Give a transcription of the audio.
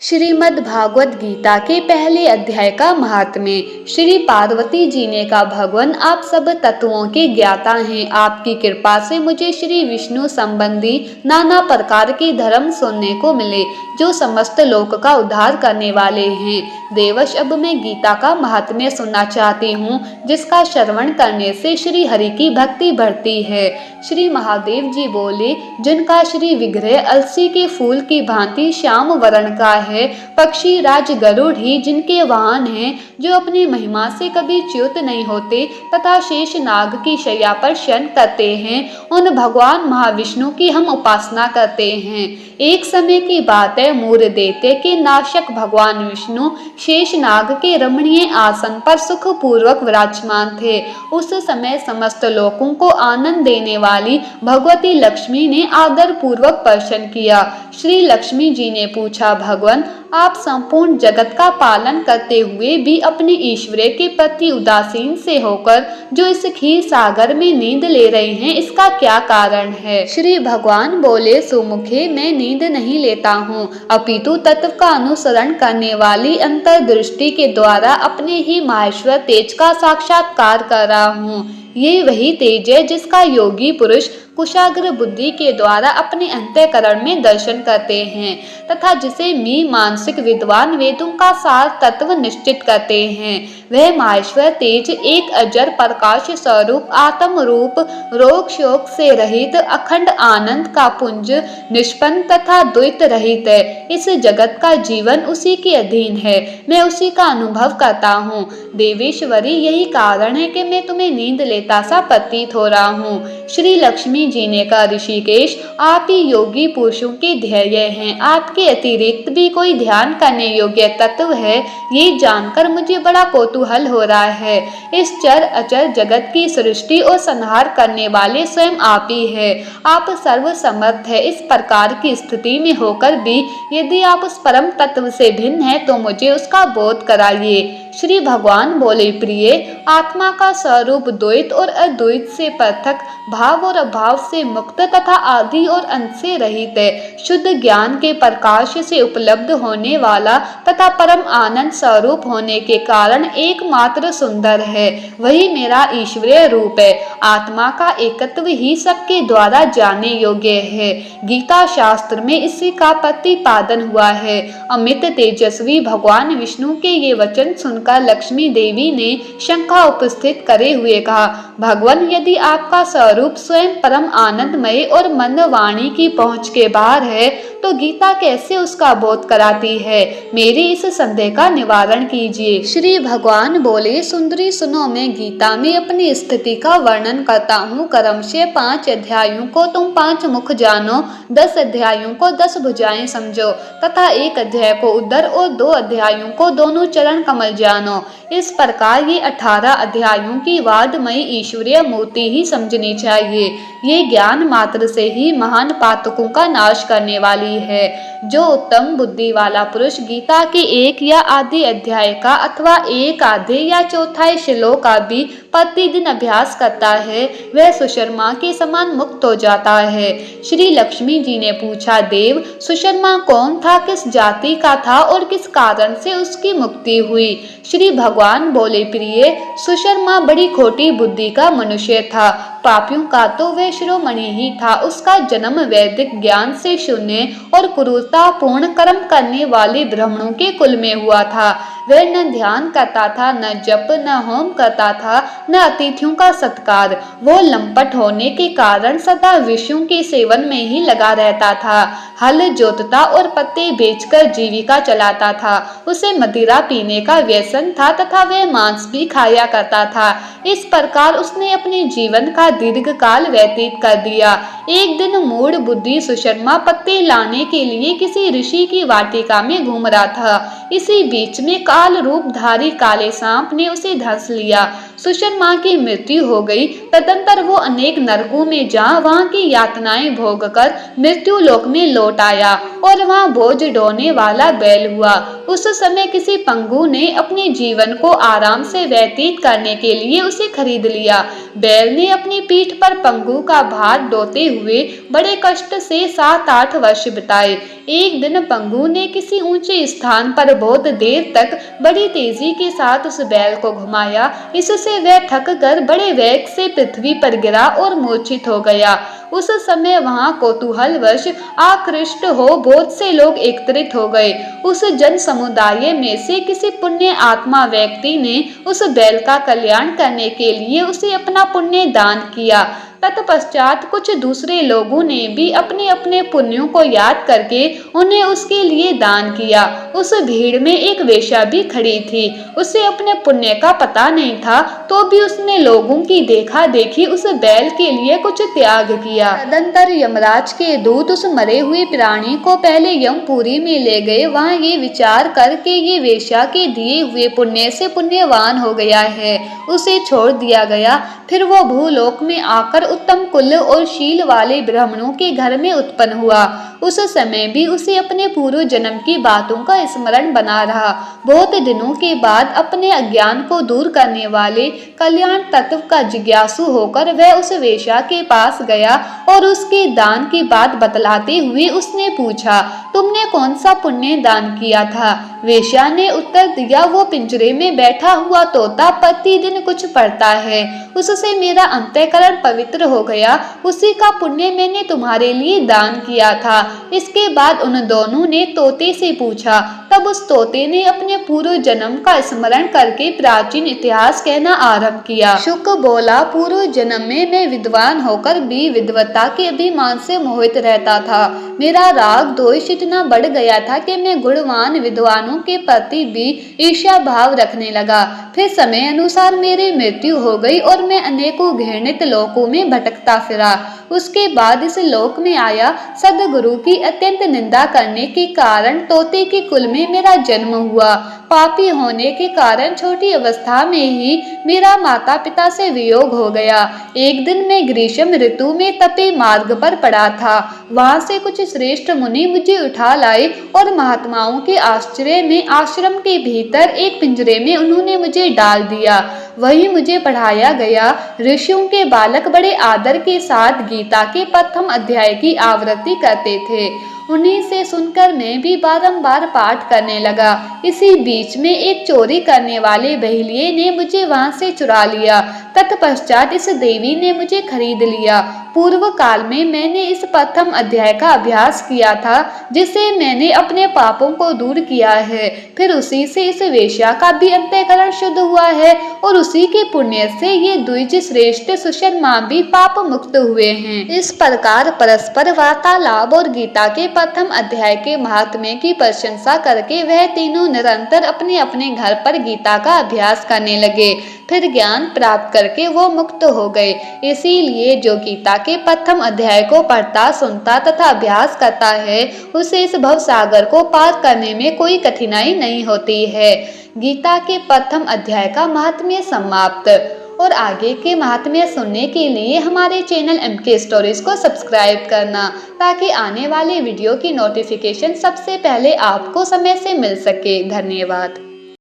श्रीमद् भागवत गीता के पहले अध्याय का महात्म्य। श्री पार्वती जी ने कहा, भगवान आप सब तत्वों के ज्ञाता हैं। आपकी कृपा से मुझे श्री विष्णु संबंधी नाना प्रकार के धर्म सुनने को मिले जो समस्त लोक का उद्धार करने वाले हैं। देवश अब मैं गीता का महात्म्य सुनना चाहती हूँ जिसका श्रवण करने से श्री हरि की भक्ति बढ़ती है। श्री महादेव जी बोले, जिनका श्री विग्रह अलसी के फूल की भांति श्याम वर्ण का है, पक्षी राज गरुड़ ही जिनके वाहन हैं, जो अपनी महिमा से कभी च्युत नहीं होते तथा शेष नाग की शैया पर शयन करते हैं, उन भगवान महाविष्णु की हम उपासना करते हैं। एक समय की बात है, मूर दैत्य के नाशक भगवान विष्णु शेष नाग के रमणीय आसन पर सुख पूर्वक विराजमान थे। उस समय समस्त लोगों को आनंद देने वाली भगवती लक्ष्मी ने आदर पूर्वक दर्शन किया। श्री लक्ष्मी जी ने पूछा, भगवान आप संपूर्ण जगत का पालन करते हुए भी अपने ईश्वर के प्रति उदासीन से होकर जो इस क्षीर सागर में नींद ले रहे हैं, इसका क्या कारण है? श्री भगवान बोले, सुमुखे मैं नींद नहीं लेता हूँ, अपितु तत्व का अनुसरण करने वाली अंतर्दृष्टि के द्वारा अपने ही माहेश्वर तेज का साक्षात्कार कर रहा हूँ। ये वही तेज है जिसका योगी पुरुष कुशाग्र बुद्धि के द्वारा अपने अंतःकरण में दर्शन करते हैं तथा जिसे मानसिक विद्वान वेदों का सार तत्व निश्चित करते हैं। वह माहेश्वर तेज एक अजर प्रकाश स्वरूप आत्म रूप रोग शोक से रहित अखंड आनंद का पुंज निष्पन्न तथा द्वैत रहित है। इस जगत का जीवन उसी के अधीन है, मैं उसी का अनुभव करता हूँ। देवेश्वरी यही कारण है कि मैं तुम्हें नींद लेता सा प्रतीत हो रहा हूँ। श्री लक्ष्मी जी ने कहा, ऋषिकेश आप ही योगी पुरुषों के ध्येय हैं, आपके अतिरिक्त भी कोई ध्यान करने योग्य तत्व है, ये जानकर मुझे बड़ा कौतूहल हो रहा है। इस चर अचर जगत की सृष्टि और संहार करने वाले स्वयं आप ही है। आप सर्वसमर्थ है। इस प्रकार की स्थिति में होकर भी यदि आप उस परम तत्व से भिन्न है तो मुझे उसका बोध कराइए। श्री भगवान बोले, प्रिय आत्मा का स्वरूप द्वैत और अद्वैत से पृथक, भाव और अभाव से मुक्त तथा आदि और अंत से रहित है। शुद्ध ज्ञान के प्रकाश से उपलब्ध होने वाला तथा परम आनंद स्वरूप होने के कारण एकमात्र सुंदर है, वही मेरा ईश्वरीय रूप है। आत्मा का एकत्व ही सबके द्वारा जाने योग्य है। गीता शास्त्र में इसी का प्रतिपादन हुआ है। अमित तेजस्वी भगवान विष्णु के ये वचन सुनकर लक्ष्मी देवी ने शंका उपस्थित करे हुए कहा, भगवान यदि आपका स्वरूप स्वयं परम आनंदमय और मन वाणी की पहुंच के बाहर है तो गीता कैसे उसका बोध कराती है? मेरी इस संदेह का निवारण कीजिए। श्री भगवान बोले, सुंदरी सुनो, मैं गीता में अपनी स्थिति का वर्णन करता हूँ। क्रम से 5 अध्यायों को तुम 5 मुख जानो, 10 अध्यायों को 10 भुजाएं समझो तथा 1 अध्याय को उदर और 2 अध्यायों को दोनों चरण कमल जानो। इस प्रकार ये 18 अध्यायों की वादमयी ईश्वरीय मूर्ति ही समझनी चाहिए। ये ज्ञान मात्र से ही महान पातकों का नाश करने वाली है। जो उत्तम बुद्धि वाला पुरुष गीता के 1 या आधे अध्याय का अथवा 1 आधे या चौथाई श्लोक का भी प्रतिदिन अभ्यास करता है, वह सुशर्मा के समान मुक्त हो जाता है। श्री लक्ष्मी जी ने पूछा, देव सुशर्मा कौन था, किस जाति का था और किस कारण से उसकी मुक्ति हुई? श्री भगवान बोले, प्रिय सुशर्मा बड़ी खोटी बुद्धि का मनुष्य था। पापियों का तो वह शिरोमणि ही था। उसका जन्म वैदिक ज्ञान से शून्य और क्रूरता पूर्ण कर्म करने वाले ब्राह्मणों के कुल में हुआ था। वह न ध्यान करता था, न जप, न होम करता था, न अतिथियों का सत्कार। वो लंपट होने के कारण सदा विषयों के सेवन में ही लगा रहता था। हल जोतता और पत्ते बेचकर जीविका चलाता था। उसे मदिरा पीने का व्यसन था तथा वह मांस भी खाया करता था। इस प्रकार उसने अपने जीवन का दीर्घ काल व्यतीत कर दिया। एक दिन मूढ़ बुद्धि सुशर्मा पत्ते लाने के लिए किसी ऋषि की वाटिका में घूम रहा था। इसी बीच में काल रूपधारी काले सांप ने उसे धंस लिया। सुषमा की मृत्यु हो गई। तदंतर वो अनेक नरकों में जा वहाँ की यातनाएं भोग कर मृत्यु लोक में लौट आया और वहाँ बोझ ढोने वाला बैल हुआ। उस समय किसी पंगु ने अपने जीवन को आराम से व्यतीत करने के लिए उसे खरीद लिया। बैल ने अपनी पीठ पर पंगु का भार ढोते हुए बड़े कष्ट से 7-8 वर्ष बिताए। एक दिन पंगु ने किसी ऊंचे स्थान पर बहुत देर तक बड़ी तेजी के साथ उस बैल को घुमाया। इससे वह थक कर बड़े वेग से पृथ्वी पर गिरा और मूर्छित हो गया। उस समय वहां कौतूहलवश आकृष्ट हो बहुत से लोग एकत्रित हो गए। उस जन समुदाय में से किसी पुण्य आत्मा व्यक्ति ने उस बैल का कल्याण करने के लिए उसे अपना पुण्य दान किया। तत्पश्चात कुछ दूसरे लोगों ने भी अपने अपने पुण्यों को याद करके उन्हें उसके लिए दान किया। उस भीड़ में एक वेश्या भी खड़ी थी। उसे अपने पुण्य का पता नहीं था, तो भी उसने लोगों की देखा देखी उस बैल के लिए कुछ त्याग किया। तदंतर यमराज के दूत उस मरे हुए प्राणी को पहले यमपुरी में ले गए। वहाँ ये विचार करके ये वेश्या के दिए हुए पुण्य से पुण्यवान हो गया है, उसे छोड़ दिया गया। फिर वो भूलोक में आकर उत्तम कुल और शील वाले ब्राह्मणों के घर में उत्पन्न हुआ। उस समय भी उसे अपने पूर्व जन्म की बातों का स्मरण बना रहा। बहुत दिनों के बाद अपने अज्ञान को दूर करने वाले कल्याण तत्व का जिज्ञासु होकर वह उस वेश्या के पास गया और उसके दान की बात बतलाते हुए उसने पूछा, तुमने कौन सा पुण्य दान किया था? वेश्या ने उत्तर दिया, वो पिंजरे में बैठा हुआ तोता प्रतिदिन कुछ पढ़ता है, उससे मेरा अंतःकरण पवित्र हो गया। उसी का पुण्य मैंने तुम्हारे लिए दान किया था। इसके बाद उन दोनों ने तोते से पूछा। तब उस तोते ने अपने पूर्व जन्म का स्मरण करके प्राचीन इतिहास कहना आरंभ किया। शुक बोला, पूर्व जन्म में मैं विद्वान होकर भी विद्वता के अभिमान से मोहित रहता था। मेरा राग द्वेष इतना बढ़ गया था कि मैं गुणवान विद्वानों के प्रति भी ईर्ष्या भाव रखने लगा। फिर समय अनुसार मेरी मृत्यु हो गई और मैं अनेकों घृणित लोकों में भटकता फिरा। उसके बाद इस लोक में आया। सदगुरु की अत्यंत निंदा करने के कारण तोते के कुल में मेरा जन्म हुआ। पापी होने के कारण छोटी अवस्था में ही मेरा माता पिता से वियोग हो गया। एक दिन मैं ग्रीष्म ऋतु में तपे मार्ग पर पड़ा था। वहां से कुछ श्रेष्ठ मुनि मुझे उठा लाए और महात्माओं के आश्रय में आश्रम के भीतर एक पिंजरे में उन्होंने मुझे डाल दिया। वहीं मुझे पढ़ाया गया। ऋषियों के बालक बड़े आदर के साथ गीता के प्रथम अध्याय की आवृत्ति करते थे। उन्हीं से सुनकर मैं भी बारंबार पाठ करने लगा। इसी बीच में एक चोरी करने वाले बहेलिये ने मुझे वहां से चुरा लिया। तत्पश्चात इस देवी ने मुझे खरीद लिया। पूर्व काल में मैंने इस प्रथम अध्याय का अभ्यास किया था, जिससे मैंने अपने पापों को दूर किया है। फिर उसी से इस वेश्या का भी अंतःकरण शुद्ध हुआ है और उसी के पुण्य से ये द्विज श्रेष्ठ सुषमा भी पाप मुक्त हुए हैं। इस प्रकार परस्पर वार्तालाप और गीता के प्रथम अध्याय के महात्म्य की प्रशंसा करके वह तीनों निरंतर अपने अपने घर पर गीता का अभ्यास करने लगे। फिर ज्ञान प्राप्त करके वो मुक्त हो गए। इसीलिए जो गीता के प्रथम अध्याय को पढ़ता, सुनता तथा अभ्यास करता है, उसे इस भव सागर को पार करने में कोई कठिनाई नहीं होती है। गीता के प्रथम अध्याय का महात्म्य समाप्त। और आगे के महात्म्य सुनने के लिए हमारे चैनल MK स्टोरीज को सब्सक्राइब करना, ताकि आने वाले वीडियो की नोटिफिकेशन सबसे पहले आपको समय से मिल सके। धन्यवाद।